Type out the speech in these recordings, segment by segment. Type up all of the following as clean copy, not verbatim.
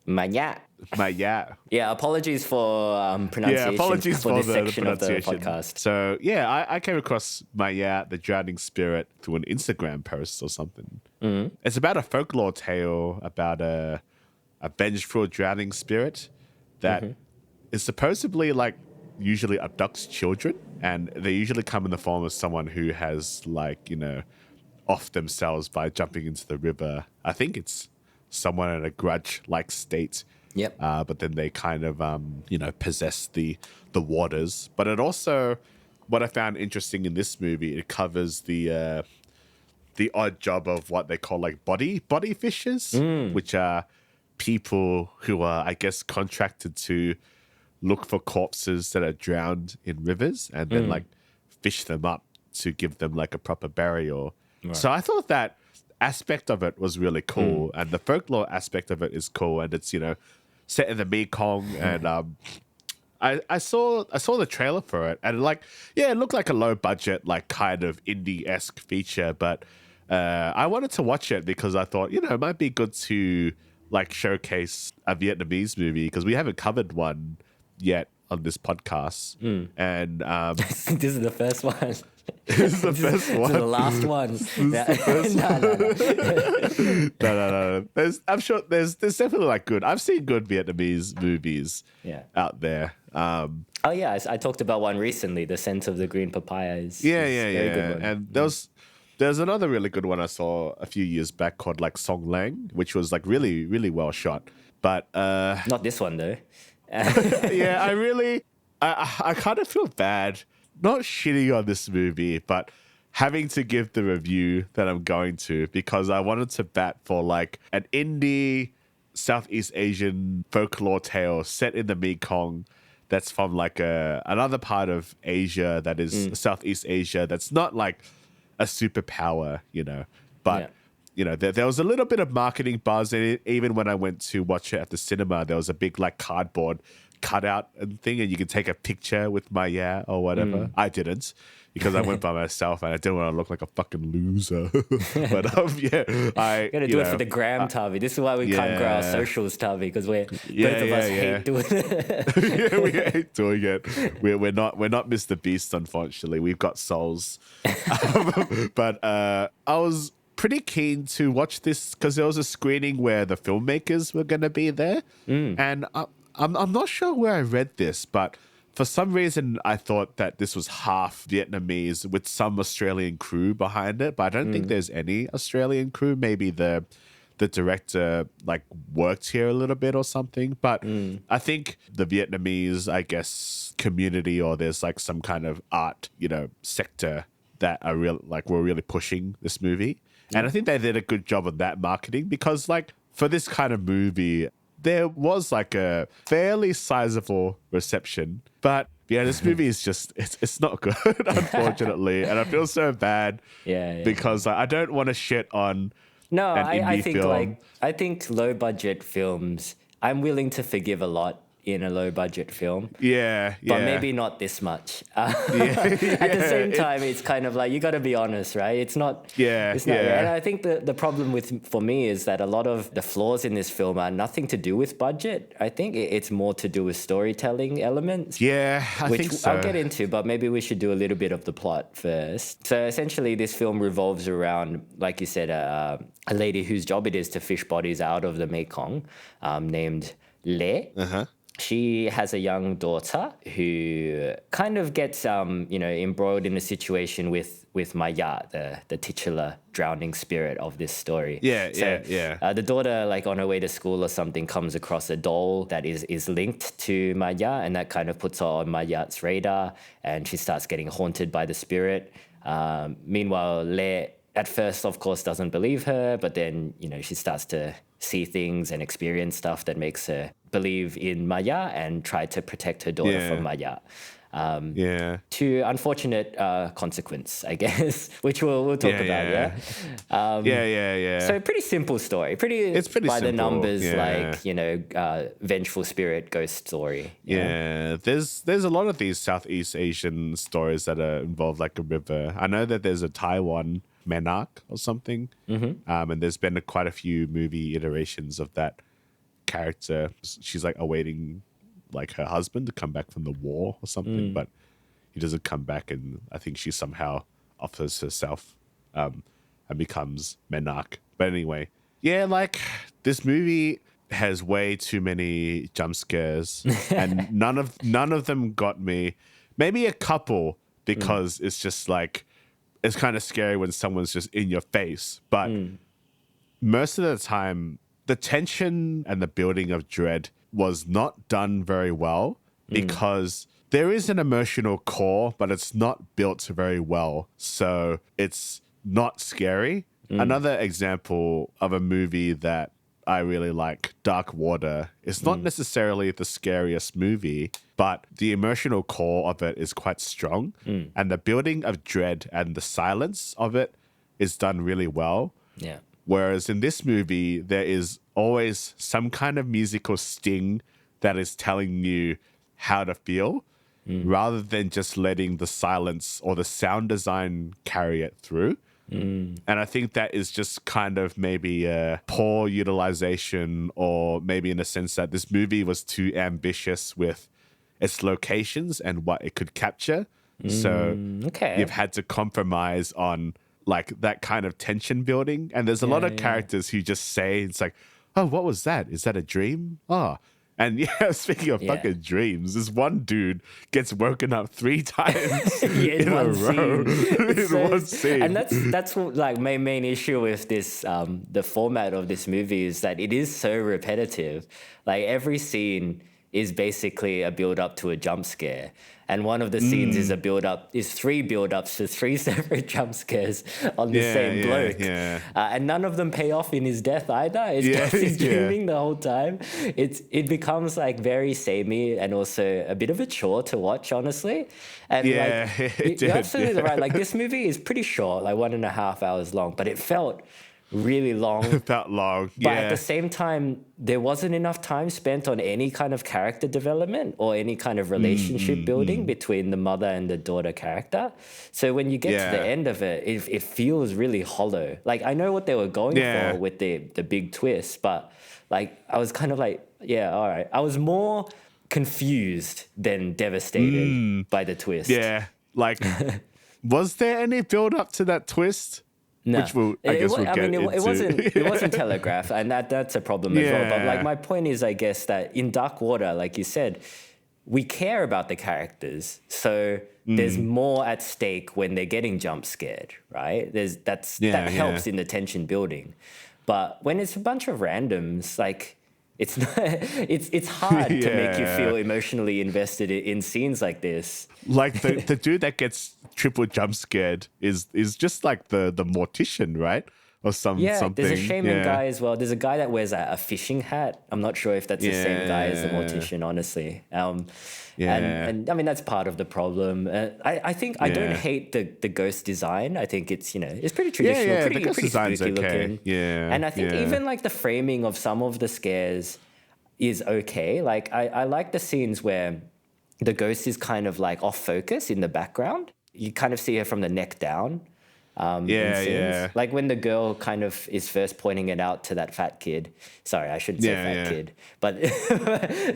Maya. Maya. Yeah, apologies for pronunciation Apologies for for this the section of the pronunciation. podcast. So, I came across Maya, the drowning spirit, through an Instagram post or something. Mm-hmm. It's about a folklore tale about a vengeful drowning spirit that is supposedly like usually abducts children, and they usually come in the form of someone who has off themselves by jumping into the river. I think it's someone in a grudge-like state. Yep. But then they kind of possess the waters. But it also, what I found interesting in this movie, it covers the odd job of what they call like body fishers, which are people who are, I guess, contracted to look for corpses that are drowned in rivers and then like fish them up to give them like a proper burial. Right. So I thought that aspect of it was really cool, and the folklore aspect of it is cool, and it's set in the Mekong, and I saw the trailer for it, and it looked like a low budget, like kind of indie-esque feature, but I wanted to watch it because I thought it might be good to like showcase a Vietnamese movie, because we haven't covered one yet on this podcast, and this is the first one. This is the first one. This is the last one. No. I'm sure there's definitely like good. I've seen good Vietnamese movies out there. Oh yeah, I talked about one recently. The Scent of the Green Papaya is very good one. And there's another really good one I saw a few years back called like Song Lang, which was like really, really well shot. But not this one though. I kind of feel bad not shitting on this movie, but having to give the review that I'm going to, because I wanted to bat for like an indie Southeast Asian folklore tale set in the Mekong that's from like another part of Asia that is Southeast Asia that's not like a superpower, but there was a little bit of marketing buzz in it. Even when I went to watch it at the cinema, there was a big like cardboard cutout and thing, and you could take a picture with Maya or whatever. I didn't, because I went by myself and I didn't want to look like a fucking loser. But I gotta do it for the gram, Tavi. This is why we can't grow our socials, Tavi, because both of us hate doing it. We hate doing it. We're not Mr. Beast, unfortunately. We've got souls. But I was pretty keen to watch this because there was a screening where the filmmakers were going to be there, and I'm not sure where I read this, but for some reason I thought that this was half Vietnamese with some Australian crew behind it, but I don't think there's any Australian crew. Maybe the director like worked here a little bit or something, but I think the Vietnamese, I guess, community, or there's like some kind of art, sector that are were really pushing this movie. And I think they did a good job of that marketing, because like for this kind of movie, there was like a fairly sizable reception, but this movie is just, it's not good, unfortunately. And I feel so bad because I don't want to shit on an indie film. I think low budget films, I'm willing to forgive a lot in a low budget film. But maybe not this much. At the same time, it's kind of like, you got to be honest, right? It's not. And I think the problem for me is that a lot of the flaws in this film are nothing to do with budget. I think it's more to do with storytelling elements. I think so. I'll get into, but maybe we should do a little bit of the plot first. So essentially, this film revolves around, like you said, a lady whose job it is to fish bodies out of the Mekong, named Le. She has a young daughter who kind of gets, embroiled in a situation with Maya, the titular drowning spirit of this story. The daughter, like on her way to school or something, comes across a doll that is linked to Maya, and that kind of puts her on Maya's radar, and she starts getting haunted by the spirit. Meanwhile, Le, at first, of course, doesn't believe her, but then, she starts to see things and experience stuff that makes her believe in Maya and try to protect her daughter from Maya. To unfortunate consequence, I guess, which we'll talk about. So pretty simple story. It's pretty by simple. The numbers, vengeful spirit ghost story. There's a lot of these Southeast Asian stories that involve like a river. I know that there's a Taiwan Menark or something, and there's been quite a few movie iterations of that character, she's like awaiting like her husband to come back from the war or something, but he doesn't come back, and I think she somehow offers herself and becomes Menarche. But anyway, yeah, like this movie has way too many jump scares, and none of them got me. Maybe a couple, because it's just like it's kind of scary when someone's just in your face, but most of the time the tension and the building of dread was not done very well, because there is an emotional core, but it's not built very well, so it's not scary. Another example of a movie that I really like, Dark Water. It's not necessarily the scariest movie, but the emotional core of it is quite strong. And the building of dread and the silence of it is done really well. Yeah. Whereas in this movie, there is always some kind of musical sting that is telling you how to feel, rather than just letting the silence or the sound design carry it through. And I think that is just kind of maybe a poor utilization, or maybe in a sense that this movie was too ambitious with its locations and what it could capture. So you've had to compromise on like that kind of tension building. And there's a lot of characters who just say, it's like, oh, what was that? Is that a dream? Oh. And yeah, speaking of fucking dreams, this one dude gets woken up 3 times in a row in one scene. And that's like my main issue with this, the format of this movie is that it is so repetitive. Like every scene is basically a build up to a jump scare. And one of the scenes is 3 build-ups to 3 separate jump scares on the same bloke. And none of them pay off in his death either. It's just he's dreaming the whole time. It becomes like very samey and also a bit of a chore to watch, honestly. And you're absolutely right. Like this movie is pretty short, like 1.5 hours long, but it felt really long. It felt long, But at the same time, there wasn't enough time spent on any kind of character development or any kind of relationship building between the mother and the daughter character. So when you get to the end of it, it feels really hollow. Like I know what they were going for with the big twist, but like I was kind of like, yeah, all right. I was more confused than devastated by the twist. Yeah, like was there any build up to that twist? No, which I guess we'll get into. It wasn't telegraphed, and that's a problem as well. But like my point is, I guess that in Dark Water, like you said, we care about the characters, so there's more at stake when they're getting jump scared, right? That helps in the tension building. But when it's a bunch of randoms, like it's not, it's hard to make you feel emotionally invested in scenes like this. Like the dude that gets triple jump scared is just like the mortician, right? Or something. There's a shaman guy as well. There's a guy that wears a fishing hat. I'm not sure if that's the same guy as the mortician, honestly. And I mean that's part of the problem. I think I don't hate the ghost design. I think it's it's pretty traditional, pretty spooky looking. Yeah, and I think even like the framing of some of the scares is okay. Like I like the scenes where the ghost is kind of like off focus in the background. You kind of see her from the neck down. Like when the girl kind of is first pointing it out to that fat kid. Sorry, I shouldn't say fat kid, but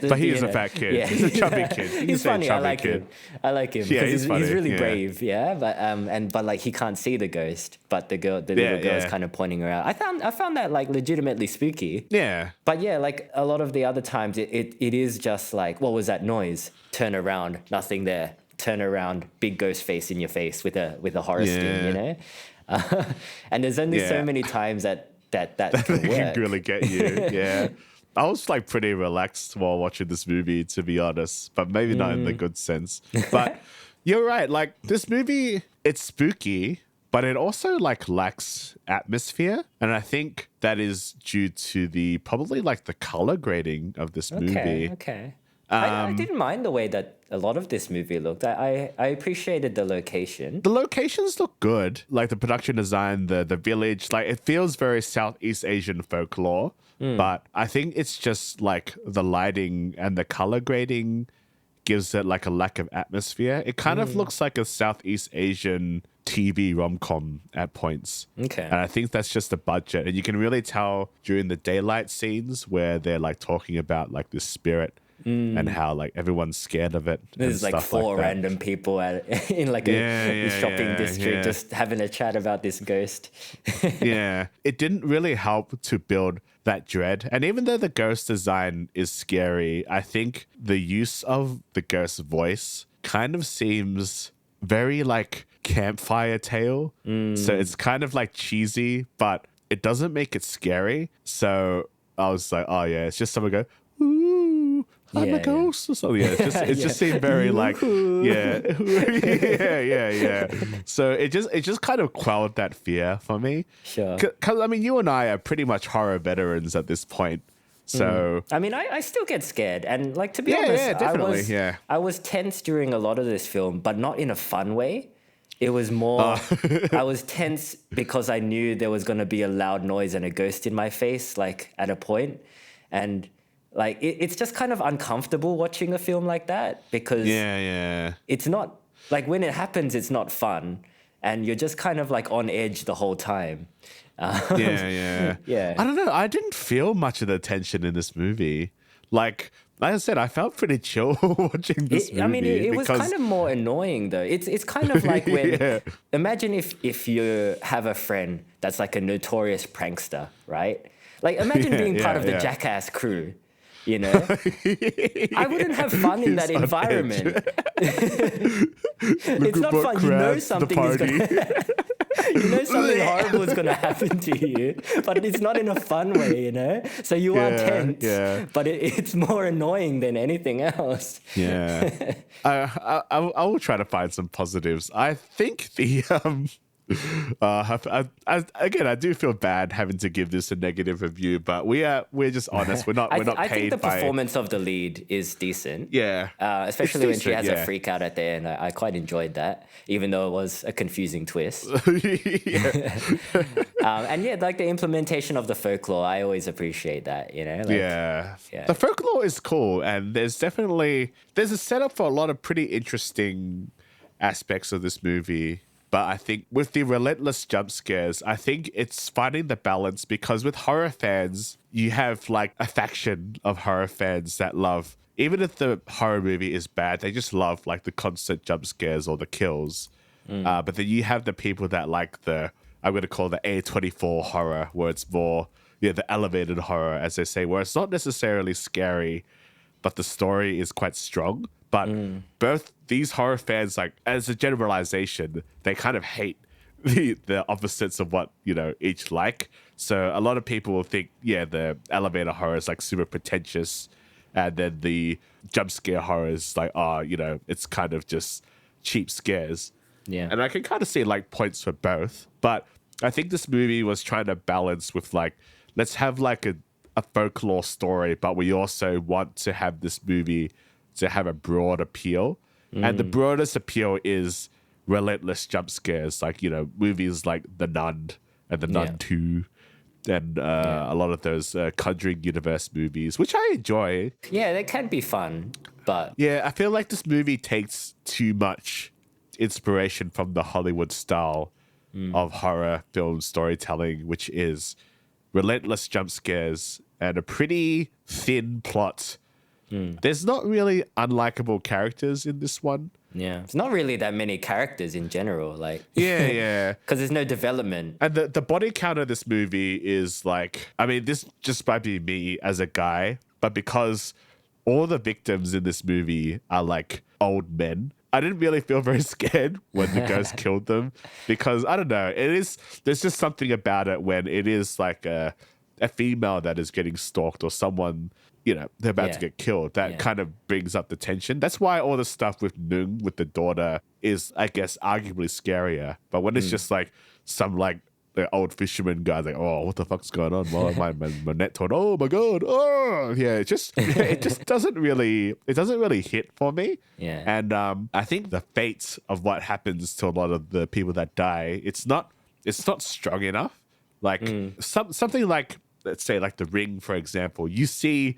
but he is a fat kid. Yeah. He's a chubby kid. He's funny. I like him. Yeah, he's really brave. Yeah, but like he can't see the ghost, but the little girl is kind of pointing her out. I found that like legitimately spooky. Yeah, but yeah, like a lot of the other times, it is just like, what was that noise? Turn around, nothing there. Turn around, big ghost face in your face with a horror sting, and there's only so many times that can work. Can really get you. Yeah, I was like pretty relaxed while watching this movie, to be honest, but maybe not in the good sense. But you're right. Like this movie, it's spooky, but it also like lacks atmosphere, and I think that is due to probably like the color grading of this movie. Okay. I didn't mind the way that a lot of this movie looked. I appreciated the location. The locations look good. Like the production design, the village, like it feels very Southeast Asian folklore. But I think it's just like the lighting and the color grading gives it like a lack of atmosphere. It kind of looks like a Southeast Asian TV rom-com at points. Okay. And I think that's just the budget. And you can really tell during the daylight scenes where they're like talking about like this spirit and how like everyone's scared of it. There's and like stuff four that. random people in like a shopping district just having a chat about this ghost. Yeah. It didn't really help to build that dread. And even though the ghost design is scary, I think the use of the ghost's voice kind of seems very like campfire tale. So it's kind of like cheesy, but it doesn't make it scary. So I was like, oh yeah, it's just someone go, ooh, I'm a ghost or something. Yeah, it just seemed very like, yeah. So it just kind of quelled that fear for me. Sure. Because I mean, you and I are pretty much horror veterans at this point. So I mean, I still get scared, and like to be honest, definitely, I was tense during a lot of this film, but not in a fun way. It was more, I was tense because I knew there was going to be a loud noise and a ghost in my face, like at a point. And like, it's just kind of uncomfortable watching a film like that because it's not, like when it happens, it's not fun. And you're just kind of like on edge the whole time. Yeah. I don't know. I didn't feel much of the tension in this movie. Like I said, I felt pretty chill watching this movie. I mean, it was kind of more annoying though. It's kind of like when imagine if you have a friend that's like a notorious prankster, right? Like imagine being part of the Jackass crew. You know, I wouldn't have fun in that environment. It's not fun. You know something is gonna. You know something horrible is going to happen to you, but it's not in a fun way, you know? So you are tense, but it's more annoying than anything else. Yeah. I will try to find some positives. I think the again, I do feel bad having to give this a negative review, but we're just honest. We're not paid by. I think the performance of the lead is decent. Yeah, especially when she has a freak out at the end. I quite enjoyed that, even though it was a confusing twist. And yeah, like the implementation of the folklore, I always appreciate that. You know, like, the folklore is cool, and there's a setup for a lot of pretty interesting aspects of this movie. But I think with the relentless jump scares, I think it's finding the balance because with horror fans, you have like a faction of horror fans that love, even if the horror movie is bad, they just love like the constant jump scares or the kills. But then you have the people that like I'm going to call the A24 horror, where it's more, the elevated horror, as they say, where it's not necessarily scary, but the story is quite strong. But both these horror fans, like as a generalization, they kind of hate the opposites of what, each like. So a lot of people will think, the elevator horror is like super pretentious. And then the jump scare horror is like, it's kind of just cheap scares. Yeah. And I can kind of see like points for both. But I think this movie was trying to balance with like, let's have like a folklore story, but we also want to have this movie to have a broad appeal. And the broadest appeal is relentless jump scares, like, movies like The Nun and The Nun 2 and a lot of those Conjuring Universe movies, which I enjoy. Yeah, they can be fun, but... Yeah, I feel like this movie takes too much inspiration from the Hollywood style of horror film storytelling, which is relentless jump scares and a pretty thin plot. There's not really unlikable characters in this one. Yeah, it's not really that many characters in general. Like, yeah, because there's no development. And the body count of this movie is like, I mean, this just might be me as a guy, but because all the victims in this movie are like old men, I didn't really feel very scared when the ghost killed them because I don't know, there's just something about it when it is like a female that is getting stalked or someone, they're about to get killed. That kind of brings up the tension. That's why all the stuff with Nung, with the daughter, is, I guess, arguably scarier. But when it's just like some like the old fisherman guy, like, oh, what the fuck's going on? Well, my net torn. Oh my god. Oh yeah. It just doesn't really hit for me. Yeah. And I think the fates of what happens to a lot of the people that die, it's not strong enough. Like something like, let's say like The Ring, for example, you see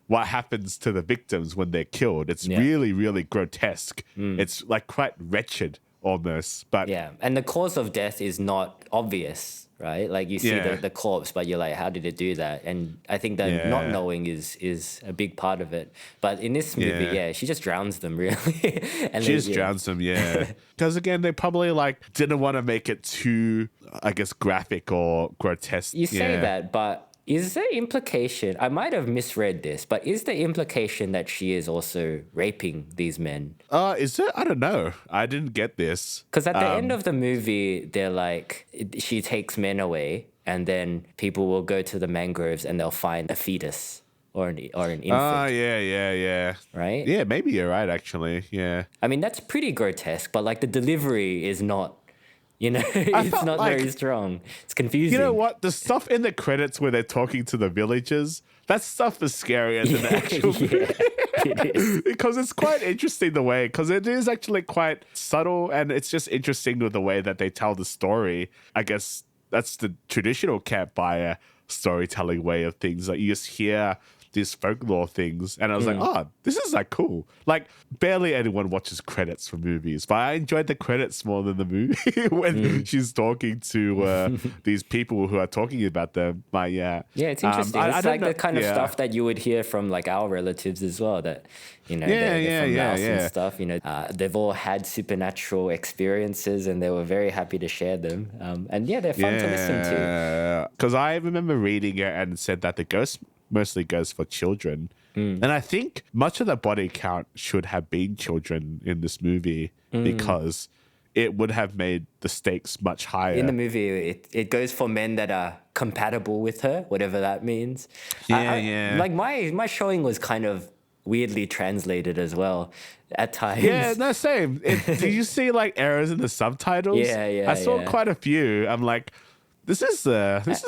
what happens to the victims when they're killed. It's really, really grotesque. It's like quite wretched almost. But Yeah, and the cause of death is not obvious, right? Like you see Yeah. the corpse, but you're like, how did it do that? And I think that not Yeah. knowing is a big part of it. But in this movie, Yeah. yeah, she just drowns them really, and She they, just drowns them, yeah. Because again, they probably like didn't want to make it too, I guess, graphic or grotesque. You say Yeah. that, but is the implication? I might have misread this, but is the implication that she is also raping these men? Is it? I don't know. I didn't get this. Because at the end of the movie, they're like, she takes men away, and then people will go to the mangroves and they'll find a fetus or an infant, Yeah. right? Yeah, maybe you're right, actually. Yeah. I mean, that's pretty grotesque, but like the delivery is not, it's felt not like- very strong. It's confusing. You know what? The stuff in the credits where they're talking to the villagers, that stuff is scarier than the actual movie. It is. Because it's quite interesting the way, because it is actually quite subtle, and it's just interesting with the way that they tell the story. I guess that's the traditional campfire storytelling way of things. Like you just hear these folklore things, and I was like, oh, this is like cool. Like barely anyone watches credits for movies, but I enjoyed the credits more than the movie when she's talking to these people who are talking about them. But yeah, It's interesting. I It's don't like know- the kind of yeah. stuff that you would hear from like our relatives as well. That they're from Laos and stuff. They've all had supernatural experiences, and they were very happy to share them. And yeah, they're fun to listen to. Because I remember reading it and said that the ghost mostly goes for children. And I think much of the body count should have been children in this movie because it would have made the stakes much higher. In the movie, it goes for men that are compatible with her, whatever that means. Yeah. Like my showing was kind of weirdly translated as well at times. Yeah, no, same. Did you see like errors in the subtitles? Yeah, I saw yeah. quite a few. I'm like, this is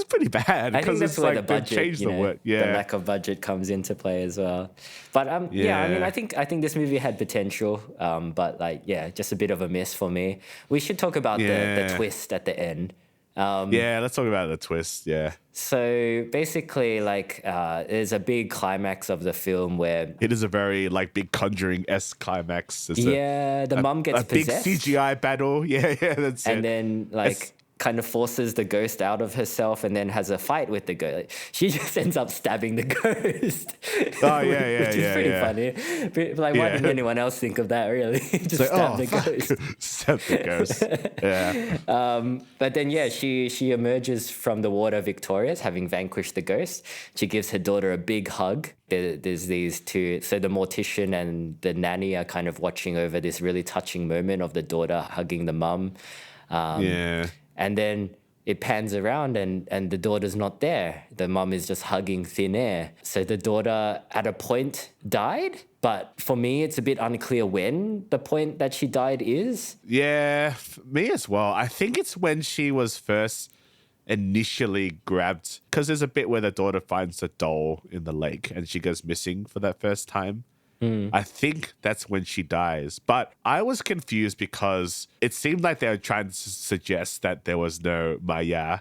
pretty bad I think because that's it's where like the budget, they changed the word. the Yeah, lack of budget comes into play as well. But I mean, Yeah. I think this movie had potential, but like, just a bit of a miss for me. We should talk about the Yeah. twist at the end. yeah. Let's talk about the twist. Yeah, So basically, like, there's a big climax of the film where, it is a very like big Conjuring-esque climax. It's the mum gets a big possessed. CGI battle. Yeah, that's And it. then like It's- kind of forces the ghost out of herself and then has a fight with the ghost. Like, she just ends up stabbing the ghost. Oh, yeah, which is pretty yeah. funny. But, like, why Yeah. didn't anyone else think of that? Really, just Like, stab the fuck. ghost. Stab the ghost. Yeah. But then she emerges from the water victorious, having vanquished the ghost. She gives her daughter a big hug. There's these two. So the mortician and the nanny are kind of watching over this really touching moment of the daughter hugging the mum. Yeah. And then it pans around and the daughter's not there. The mum is just hugging thin air. So the daughter at a point died. But for me, it's a bit unclear when the point that she died is. Yeah, me as well. I think it's when she was first initially grabbed, because there's a bit where the daughter finds a doll in the lake and she goes missing for that first time. I think that's when she dies. But I was confused because it seemed like they were trying to suggest that there was no Maya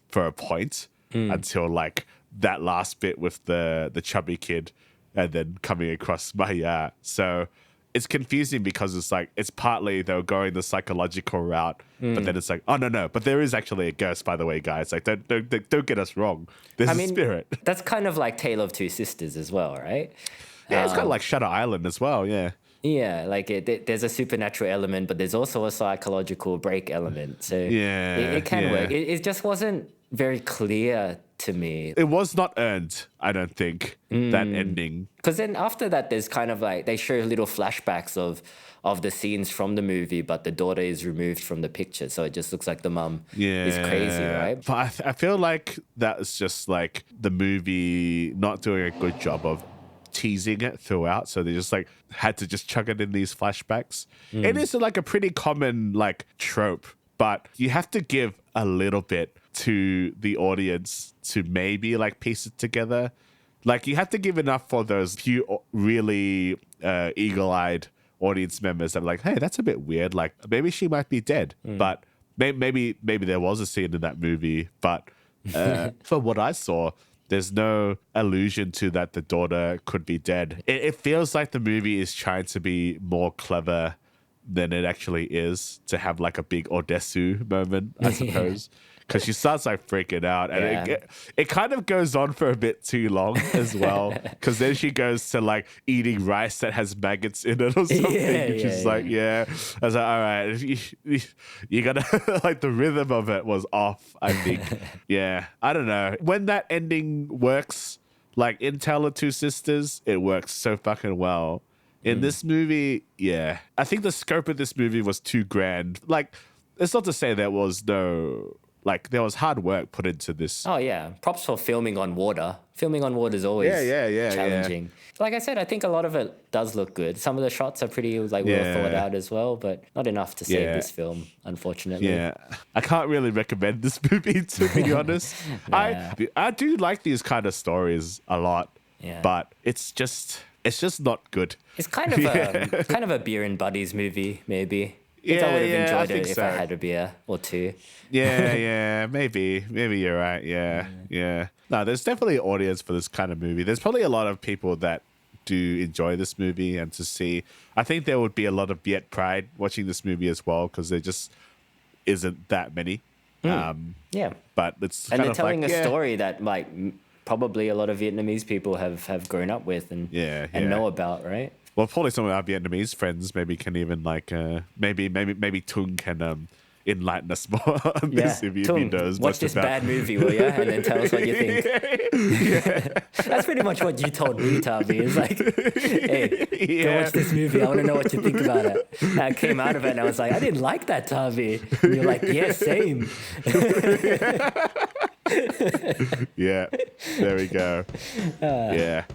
for a point until like that last bit with the chubby kid and then coming across Maya. So it's confusing because it's like, it's partly they were going the psychological route, but then it's like, oh, no. But there is actually a ghost, by the way, guys. Like, don't get us wrong. There's a spirit. That's kind of like Tale of Two Sisters as well, right? Yeah, it's kind of like Shutter Island as well, yeah. Yeah, like there's a supernatural element, but there's also a psychological break element. So it can work. It just wasn't very clear to me. It was not earned, I don't think, that ending. Because then after that, there's kind of like, they show little flashbacks of the scenes from the movie, but the daughter is removed from the picture. So it just looks like the mum is crazy, right? But I feel like that is just like the movie not doing a good job of teasing it throughout, so they just like had to just chuck it in these flashbacks. It is like a pretty common like trope, but you have to give a little bit to the audience to maybe like piece it together. Like you have to give enough for those few really eagle-eyed audience members that are like, hey, that's a bit weird, like maybe she might be dead. But maybe there was a scene in that movie, but for what I saw, there's no allusion to that the daughter could be dead. It feels like the movie is trying to be more clever than it actually is to have like a big Odesu moment, I suppose. Because she starts like freaking out, and it kind of goes on for a bit too long as well. Because then she goes to like eating rice that has maggots in it or something, which is like, I was like, all right, you gotta like the rhythm of it was off. I think, I don't know when that ending works. Like in Tale of Two Sisters, it works so fucking well. In this movie, I think the scope of this movie was too grand. Like, it's not to say there was no. Like, there was hard work put into this. Oh, yeah. Props for filming on water. Filming on water is always challenging. Like I said, I think a lot of it does look good. Some of the shots are pretty well thought out as well, but not enough to save this film, unfortunately. Yeah. I can't really recommend this movie, to be honest. I do like these kind of stories a lot, but it's just not good. It's kind of a beer and buddies movie, maybe. I would have enjoyed it if I had a beer or two. Maybe you're right. Yeah. No, there's definitely an audience for this kind of movie. There's probably a lot of people that do enjoy this movie, and to see, I think there would be a lot of Viet pride watching this movie as well, because there just isn't that many. But it's and they're telling a story that like probably a lot of Vietnamese people have grown up with and know about, right? Well, probably some of our Vietnamese friends maybe can even like maybe Tung can enlighten us more on this if he knows. Watch this bad movie, will you? And then tell us what you think. That's pretty much what you told me, Tavi. It's like, hey, go watch this movie. I want to know what you think about it. And I came out of it and I was like, I didn't like that, Tavi. And you're like, yeah, same. Yeah, there we go. Yeah.